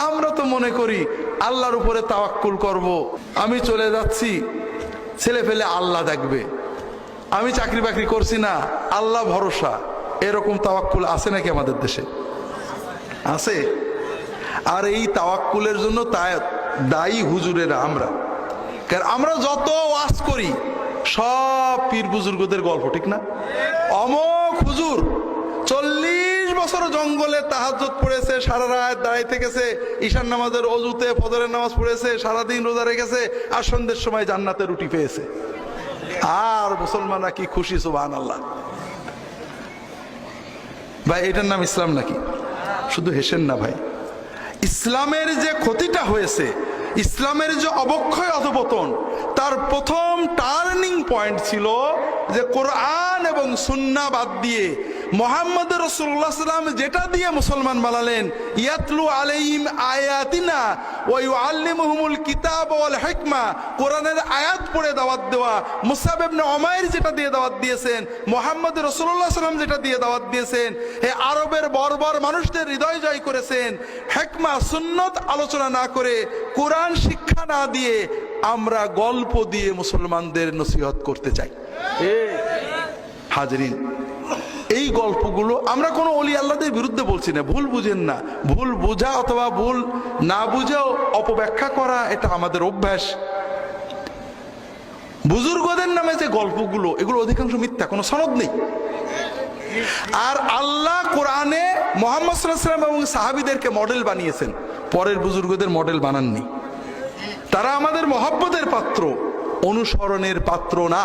আমরা তো মনে করি আল্লাহর উপরে তাওয়াক্কুল করব, আমি চলে যাচ্ছি, ছেলে ফেলে আল্লাহ দেখবে, আমি চাকরি বাকরি করছি না, আল্লাহ ভরসা। এরকম তাওয়াক্কুল আছে নাকি আমাদের দেশে? আছে। আর এই তাওয়াক্কুলের জন্য দায়ী হুজুরেরা আমরা। কারণ আমরা যত ওয়াজ করি সব পীর বুজুর্গদের গল্প, ঠিক না? অমক হুজুর 40 বছর জঙ্গলে তাহাজ্জুদ পড়েছে, সারা রাত দাঁড়াই থেকেছে, ঈশান নামাজের অজুতে ফজরের নামাজ পড়েছে, সারাদিন রোজা রেখেছে, আর সন্ধ্যের সময় জান্নাতে রুটি পেয়েছে। আর মুসলমানরা কি খুশি, সুবহানাল্লাহ। ভাই এটার নাম ইসলাম নাকি? শুধু হেসেন না ভাই। ইসলামের যে ক্ষতিটা হয়েছে, ইসলামের যে অবক্ষয় অধপতন, তার প্রথম টার্নিং পয়েন্ট ছিল যে কোরআন এবং সুন্নাহ বাদ দিয়ে মুহাম্মদ রাসূলুল্লাহ সাল্লাল্লাহু আলাইহি ওয়াসাল্লাম যেটা দিয়ে মুসলমান বানালেন, ইয়াতলু আলাইহিম আয়াতিনা ওয়া ইউআল্লিমুহুমুল কিতাব ওয়াল হিকমা, কোরআনের আয়াত পড়ে দাওয়াত দেওয়া। মুসআব ইবনে উমাইর যেটা দিয়ে দাওয়াত দিয়েছেন, মুহাম্মদ রাসূলুল্লাহ সাল্লাল্লাহু আলাইহি ওয়াসাল্লাম যেটা দিয়ে দাওয়াত দিয়েছেন, হে আরবের বর্বর মানুষদের হৃদয় জয় করেছেন। হিকমা সুন্নাত আলোচনা না করে, কোরআন শিক্ষা না দিয়ে আমরা গল্প দিয়ে মুসলমানদের নসিহত করতে চাই। হাজরিন, এই গল্পগুলো আমরা কোনো ওলি আল্লাহদের বিরুদ্ধে বলছি না, ভুল বুঝেন না। ভুল বোঝা অথবা ভুল না বুঝেও অপব্যাখ্যা করা এটা আমাদের অভ্যাস। বুজুর্গদের নামে যে গল্পগুলো, এগুলো অধিকাংশ মিথ্যা, কোনো সনদ নেই। আর আল্লাহ কোরআনে মুহাম্মদ সাল্লাল্লাহু আলাইহি ওয়াসাল্লাম এবং সাহাবীদেরকে মডেল বানিয়েছেন, পরের বুজুর্গদের মডেল বানাননি। তারা আমাদের মহব্বতের পাত্র, অনুসরণের পাত্র না।